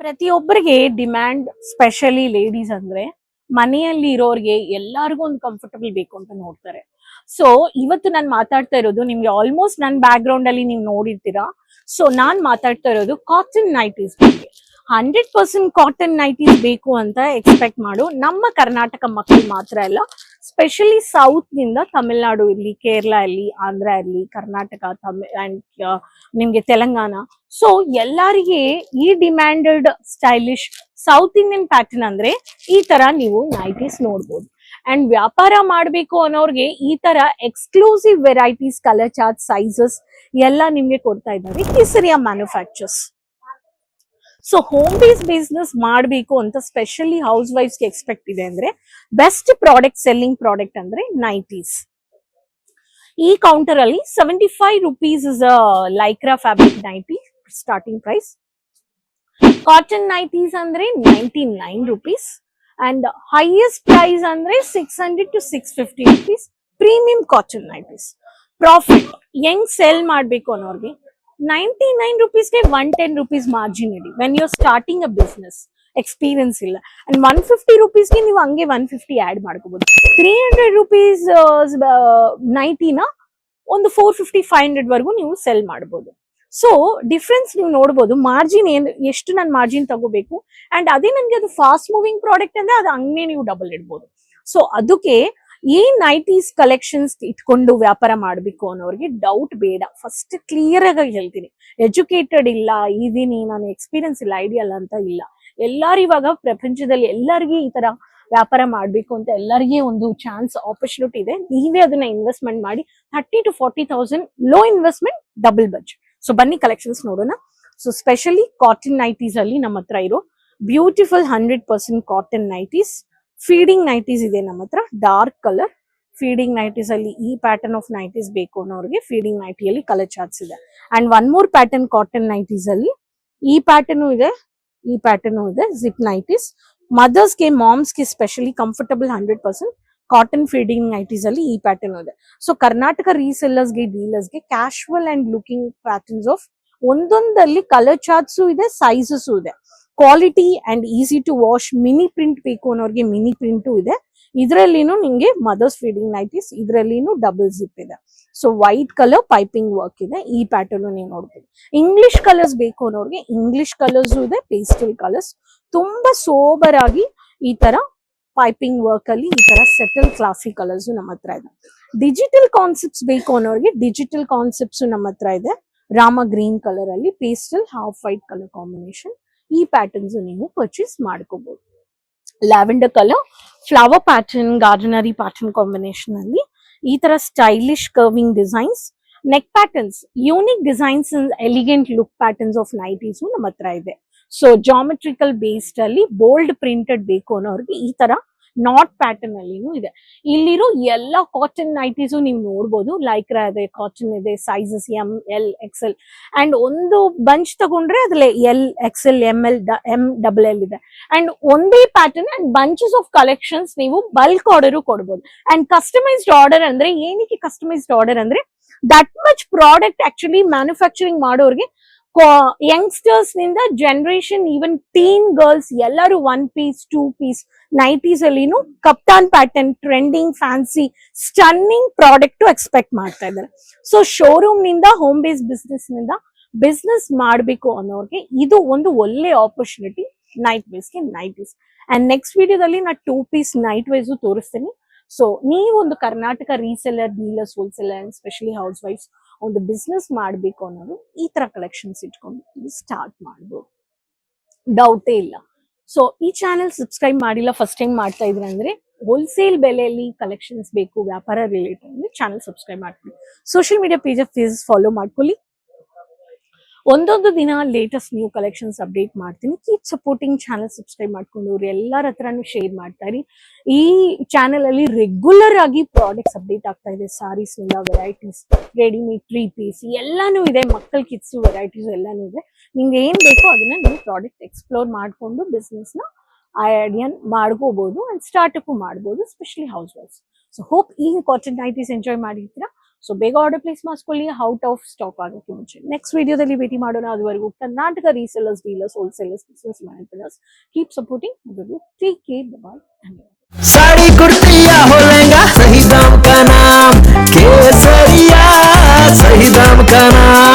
ಪ್ರತಿಯೊಬ್ಬರಿಗೆ demand specially ladies ಅಂದ್ರೆ ಮನೆಯಲ್ಲಿ ಇರೋರಿಗೆ ಎಲ್ಲರಿಗೂ ಒಂದು ಕಂಫರ್ಟಬಲ್ ಬೇಕು ಅಂತ ನೋಡ್ತಾರೆ. ಸೊ ಇವತ್ತು ನಾನು ಮಾತಾಡ್ತಾ ಇರೋದು ನಿಮ್ಗೆ ಆಲ್ಮೋಸ್ಟ್ ನನ್ನ ಬ್ಯಾಕ್ ಗ್ರೌಂಡ್ ಅಲ್ಲಿ ನೀವು ನೋಡಿರ್ತೀರಾ. ಸೊ ನಾನ್ ಮಾತಾಡ್ತಾ ಇರೋದು ಕಾಟನ್ ನೈಟೀಸ್ ಬಗ್ಗೆ. 100% ಕಾಟನ್ ನೈಟೀಸ್ ಬೇಕು ಅಂತ ಎಕ್ಸ್ಪೆಕ್ಟ್ ಮಾಡು ನಮ್ಮ ಕರ್ನಾಟಕ ಮಕ್ಕಳು ಮಾತ್ರ ಅಲ್ಲ, ಸ್ಪೆಷಲಿ ಸೌತ್ ನಿಂದ ತಮಿಳ್ನಾಡು ಇರ್ಲಿ, ಕೇರಳ ಇರ್ಲಿ, ಆಂಧ್ರ ಇರ್ಲಿ, ಕರ್ನಾಟಕ, ತಮಿಳ್ ಅಂಡ್ ನಿಮ್ಗೆ ತೆಲಂಗಾಣ. ಸೊ ಎಲ್ಲರಿಗೆ ಈ demanded stylish south Indian pattern ಅಂದ್ರೆ ಈ ತರ ನೀವು ನೈಟೀಸ್ ನೋಡ್ಬೋದು. ಅಂಡ್ ವ್ಯಾಪಾರ ಮಾಡ್ಬೇಕು ಅನ್ನೋರ್ಗೆ ಈ ತರ exclusive varieties, colour chart, sizes ಎಲ್ಲ ನಿಮ್ಗೆ ಕೊಡ್ತಾ ಇದ್ದಾರೆ Kesariya manufacturers. So home base business ಮಾಡಬೇಕು ಅಂತ ಸ್ಪೆಷಲಿ ಹೌಸ್ ವೈಫ್ಸ್ಗೆ ಎಕ್ಸ್ಪೆಕ್ಟ್ ಇದೆ ಅಂದ್ರೆ ಬೆಸ್ಟ್ ಪ್ರಾಡಕ್ಟ್, ಸೆಲ್ಲಿಂಗ್ ಪ್ರಾಡಕ್ಟ್ ಅಂದ್ರೆ ನೈಟೀಸ್. ಈ ಕೌಂಟರ್ ಅಲ್ಲಿ 75 rupees is a Lycra fabric nighty starting price. Cotton nighties ಅಂದ್ರೆ 99 rupees ಅಂಡ್ ಹೈಯೆಸ್ಟ್ ಪ್ರೈಸ್ ಅಂದ್ರೆ 600 to 650 rupees. Premium cotton nighties. Profit ಹೆಂಗ್ ಸೆಲ್ ಮಾಡ್ಬೇಕು ಅನ್ನೋರ್ಗೆ 99 rupeesಗೆ 110 rupees ಮಾರ್ಜಿನ್ ಇಡಿ when you are starting a business, experience ಇಲ್ಲ. And 150 rupeesಗೆ ನೀವು ಹಂಗೆ 150 ಆಡ್ ಮಾಡ್ಕೋಬಹುದು. 300 rupees ನೈಟಿನ ಒಂದು 450 500 ವರೆಗೂ ನೀವು ಸೆಲ್ ಮಾಡಬಹುದು. ಸೊ ಡಿಫ್ರೆನ್ಸ್ ನೀವು ನೋಡ್ಬೋದು. ಮಾರ್ಜಿನ್ ಎಷ್ಟು ನಾನು ಮಾರ್ಜಿನ್ ತಗೋಬೇಕು, ಅಂಡ್ ಅದೇ ನನ್ಗೆ ಅದು ಫಾಸ್ಟ್ ಮೂವಿಂಗ್ ಪ್ರಾಡಕ್ಟ್ ಅಂದ್ರೆ ಅದು ಹಂಗೆ ನೀವು ಡಬಲ್ ಇಡ್ಬೋದು. ಸೊ ಅದಕ್ಕೆ ಈ ನೈಟೀಸ್ ಕಲೆಕ್ಷನ್ಸ್ ಇಟ್ಕೊಂಡು ವ್ಯಾಪಾರ ಮಾಡಬೇಕು ಅನ್ನೋರಿಗೆ ಡೌಟ್ ಬೇಡ. ಫಸ್ಟ್ ಕ್ಲಿಯರ್ ಆಗಿ ಹೇಳ್ತೀನಿ, ಎಜುಕೇಟೆಡ್ ಇಲ್ಲ, ಇದೀನಿ, ನಾನು ಎಕ್ಸ್ಪೀರಿಯನ್ಸ್ ಇಲ್ಲ, ಐಡಿಯಾ ಇಲ್ಲ ಅಂತ ಇಲ್ಲ. ಎಲ್ಲಾರು ಇವಾಗ ಪ್ರಪಂಚದಲ್ಲಿ ಎಲ್ಲರಿಗೂ ಈ ತರ ವ್ಯಾಪಾರ ಮಾಡ್ಬೇಕು ಅಂತ ಎಲ್ಲರಿಗೆ ಒಂದು ಚಾನ್ಸ್, ಆಪರ್ಚುನಿಟಿ ಇದೆ. ನೀವೇ ಅದನ್ನ ಇನ್ವೆಸ್ಟ್ಮೆಂಟ್ ಮಾಡಿ 30 to 40,000 low investment, double budget. So ಬನ್ನಿ ಕಲೆಕ್ಷನ್ಸ್ ನೋಡೋಣ. ಸೊ ಸ್ಪೆಷಲಿ ಕಾಟನ್ ನೈಟೀಸ್ ಅಲ್ಲಿ ನಮ್ಮ ಹತ್ರ ಇರೋ beautiful 100% cotton nighties, feeding nighties ಇದೆ ನಮ್ಮ ಹತ್ರ. ಡಾರ್ಕ್ ಕಲರ್ ಫೀಡಿಂಗ್ ನೈಟೀಸ್ ಅಲ್ಲಿ ಈ ಪ್ಯಾಟರ್ನ್ ಆಫ್ ನೈಟೀಸ್ ಬೇಕು ಅನ್ನೋರಿಗೆ ಫೀಡಿಂಗ್ ನೈಟಿಯಲ್ಲಿ ಕಲರ್ ಚಾರ್ಟ್ಸ್ ಇದೆ. And one more pattern cotton nighties ಅಲ್ಲಿ ಈ ಪ್ಯಾಟರ್ನ್ ಇದೆ, ಈ ಪ್ಯಾಟರ್ನ್ ಇದೆ, ಜಿಪ್ ನೈಟೀಸ್. ಮದರ್ಸ್ಗೆ, ಮಾಮ್ಸ್ಗೆ specially comfortable 100% cotton feeding nighties ಅಲ್ಲಿ ಈ ಪ್ಯಾಟರ್ನ್ ಇದೆ. ಸೊ ಕರ್ನಾಟಕ ರೀಸೆಲ್ಲರ್ಸ್ಗೆ, ಡೀಲರ್ಸ್ಗೆ casual and looking patterns of ಒಂದೊಂದಲ್ಲಿ ಕಲರ್ ಚಾರ್ಟ್ಸ್ ಇದೆ, ಸೈಜಸ್ ಇದೆ. Quality and easy to wash. Mini print ಬೇಕು ಅನ್ನೋರಿಗೆ ಮಿನಿ ಪ್ರಿಂಟ್ ಇದೆ. ಇದ್ರಲ್ಲಿನೂ ನಿಮ್ಗೆ mothers feeding nighties, ಇದ್ರಲ್ಲಿನೂ double zip ಇದೆ. So white colour piping work ಇದೆ. ಈ ಪ್ಯಾಟರ್ನ್ ನೀವು ನೋಡ್ಬೋದು. ಇಂಗ್ಲಿಷ್ ಕಲರ್ಸ್ ಬೇಕು ಅನ್ನೋರಿಗೆ ಇಂಗ್ಲಿಷ್ ಕಲರ್ಸ್ ಇದೆ, ಪೇಸ್ಟಲ್ ಕಲರ್ಸ್. ತುಂಬಾ ಸೋಬರ್ ಆಗಿ ಈ ತರ ಪೈಪಿಂಗ್ ವರ್ಕ್ ಅಲ್ಲಿ ಈ ತರ ಸೆಟಲ್ ಕ್ಲಾಸಿ ಕಲರ್ಸ್ ನಮ್ಮ ಹತ್ರ ಇದೆ. ಡಿಜಿಟಲ್ ಕಾನ್ಸೆಪ್ಟ್ಸ್ ಬೇಕು ಅನ್ನೋರಿಗೆ ಡಿಜಿಟಲ್ ಕಾನ್ಸೆಪ್ಟ್ಸ್ ನಮ್ಮ ಹತ್ರ ಇದೆ. ರಾಮ ಗ್ರೀನ್ ಕಲರ್ ಅಲ್ಲಿ pastel half white colour combination. ಈ ಪ್ಯಾಟರ್ನ್ಸ್ ನೀವು ಪರ್ಚೇಸ್ ಮಾಡ್ಕೋಬಹುದು. Lavender colour flower pattern, gardenery pattern combination ಅಲ್ಲಿ ಈ ತರ stylish curving designs, neck patterns, unique designs, elegant look patterns of nighties ನಮ್ಮ ಹತ್ರ ಇದೆ. ಸೊ ಜಾಮೆಟ್ರಿಕಲ್ ಬೇಸ್ಡ್ ಅಲ್ಲಿ ಬೋಲ್ಡ್ ಪ್ರಿಂಟೆಡ್ ಬೇಕು ಅನ್ನೋರಿಗೆ ಈ ತರ ನಾಟ್ ಪ್ಯಾಟರ್ನ್ ಅಲ್ಲಿನೂ ಇದೆ. ಇಲ್ಲಿರೋ ಎಲ್ಲ ಕಾಟನ್ ನೈಟೀಸು ನೀವು ನೋಡ್ಬೋದು. ಲೈಕ್ರಾ ಇದೆ, ಕಾಟನ್ ಇದೆ, ಸೈಜಸ್ ML XL ಅಂಡ್ ಒಂದು ಬಂಚ್ ತಗೊಂಡ್ರೆ ಅದ್ರಲ್ಲಿ LXL ML MLL ಇದೆ. ಅಂಡ್ ಒಂದೇ pattern and bunches of collections ನೀವು ಬಲ್ಕ್ ಆರ್ಡರ್ ಕೊಡ್ಬೋದು. ಅಂಡ್ ಕಸ್ಟಮೈಸ್ಡ್ ಆರ್ಡರ್ ಅಂದ್ರೆ ಏನಕ್ಕೆ ಕಸ್ಟಮೈಸ್ಡ್ ಆರ್ಡರ್ ಅಂದ್ರೆ that much product actually manufacturing ಮಾಡೋರಿಗೆ ಯಂಗ್ಸ್ಟರ್ಸ್ ನಿಂದ ಜನರೇಷನ್, ಈವನ್ ಟೀನ್ ಗರ್ಲ್ಸ್ ಎಲ್ಲರೂ 1 piece 2 piece ನೈಟೀಸ್ ಅಲ್ಲಿನೂ Kaptan pattern, trending, fancy, stunning product expect ಮಾಡ್ತಾ ಇದ್ದಾರೆ. ಸೊ ಶೋರೂಮ್ ನಿಂದ ಹೋಮ್ ಬೇಸ್ ಬಿಸ್ನೆಸ್ ನಿಂದ ಬಿಸ್ನೆಸ್ ಮಾಡಬೇಕು ಅನ್ನೋರಿಗೆ ಇದು ಒಂದು ಒಳ್ಳೆ ಆಪರ್ಚುನಿಟಿ. ನೈಟ್ ವೇಸ್ಗೆ ನೈಟೀಸ್. ಅಂಡ್ ನೆಕ್ಸ್ಟ್ ವಿಡಿಯೋದಲ್ಲಿ ನಾ 2 piece ನೈಟ್ ವೇಸು ತೋರಿಸ್ತೀನಿ. ಸೊ ನೀವೊಂದು Karnataka reseller, dealers, wholesaler and specially ಹೌಸ್ ವೈಫ್ಸ್ ಒಂದು ಬಿಸ್ನೆಸ್ ಮಾಡಬೇಕು ಅನ್ನೋದು ಈ ತರ ಕಲೆಕ್ಷನ್ಸ್ ಇಟ್ಕೊಂಡು ಸ್ಟಾರ್ಟ್ ಮಾಡ್ಬೋದು, ಡೌಟೇ ಇಲ್ಲ. ಸೊ ಈ ಚಾನೆಲ್ ಸಬ್ಸ್ಕ್ರೈಬ್ ಮಾಡಿಲ್ಲ, ಫಸ್ಟ್ ಟೈಮ್ ಮಾಡ್ತಾ ಇದ್ರೆ ಅಂದ್ರೆ ಹೋಲ್ಸೇಲ್ ಬೆಲೆಯಲ್ಲಿ ಕಲೆಕ್ಷನ್ಸ್ ಬೇಕು, ವ್ಯಾಪಾರ ರಿಲೇಟೆಡ್ ಅಂದ್ರೆ ಚಾನೆಲ್ ಸಬ್ಸ್ಕ್ರೈಬ್ ಮಾಡ್ಕೊಳ್ಳಿ. ಸೋಷಿಯಲ್ ಮೀಡಿಯಾ ಪೇಜ್ ಫಾಲೋ ಮಾಡ್ಕೊಳ್ಳಿ. ಒಂದೊಂದು ದಿನ ಲೇಟೆಸ್ಟ್ ನ್ಯೂ ಕಲೆಕ್ಷನ್ಸ್ ಅಪ್ಡೇಟ್ ಮಾಡ್ತೀನಿ. ಕೀಪ್ ಸಪೋರ್ಟಿಂಗ್ ಚಾನಲ್, ಸಬ್ಸ್ಕ್ರೈಬ್ ಮಾಡ್ಕೊಂಡು ಎಲ್ಲರ ಹತ್ರನೂ ಶೇರ್ ಮಾಡ್ತಾ ಇರಿ. ಈ ಚಾನೆಲ್ ಅಲ್ಲಿ ರೆಗ್ಯುಲರ್ ಆಗಿ ಪ್ರಾಡಕ್ಟ್ಸ್ ಅಪ್ಡೇಟ್ ಆಗ್ತಾ ಇದೆ. ಸಾರೀಸ್ ನಿಂದ ವೆರೈಟೀಸ್, ರೆಡಿಮೇಡ್ 3 piece ಎಲ್ಲಾನು ಇದೆ. ಮಕ್ಕಳ ಕಿಡ್ಸ್ ವೆರೈಟೀಸ್ ಎಲ್ಲಾನು ಇದೆ. ನಿಮ್ಗೆ ಏನ್ ಬೇಕೋ ಅದನ್ನ ನೀವು ಪ್ರಾಡಕ್ಟ್ ಎಕ್ಸ್ಪ್ಲೋರ್ ಮಾಡ್ಕೊಂಡು ಬಿಸ್ನೆಸ್ ನ ಐಡಿಯಾ ಮಾಡ್ಕೋಬಹುದು ಅಂಡ್ ಸ್ಟಾರ್ಟ್ ಅಪ್ ಮಾಡ್ಬೋದು, ಸ್ಪೆಷಲಿ ಹೌಸ್ ವೈಫ್ಸ್. ಸೊ ಹೋಪ್ ಈ ಕಾಟನ್ ನೈಟೀಸ್ ಎಂಜಾಯ್ ಮಾಡಿರ್ತೀರಾ. ಸೊ ಬೇಗ ಆರ್ಡರ್ ಪ್ಲೇಸ್ ಮಾಡಿಸ್ಕೊಳ್ಳಿ, ಔಟ್ ಆಫ್ ಸ್ಟಾಕ್ ಆಗೋಕ್ಕೆ ಮುಂಚೆ. ನೆಕ್ಸ್ಟ್ ವಿಡಿಯೋದಲ್ಲಿ ಭೇಟಿ ಮಾಡೋಣ. ಅದುವರೆಗೂ Karnataka resellers, dealers, wholesalers, business managers, keep supporting. Take care, bye, ಧನ್ಯವಾದ. साड़ी कुर्ती या हो लहंगा, सही दाम का नाम केसरिया, सही दाम का नाम।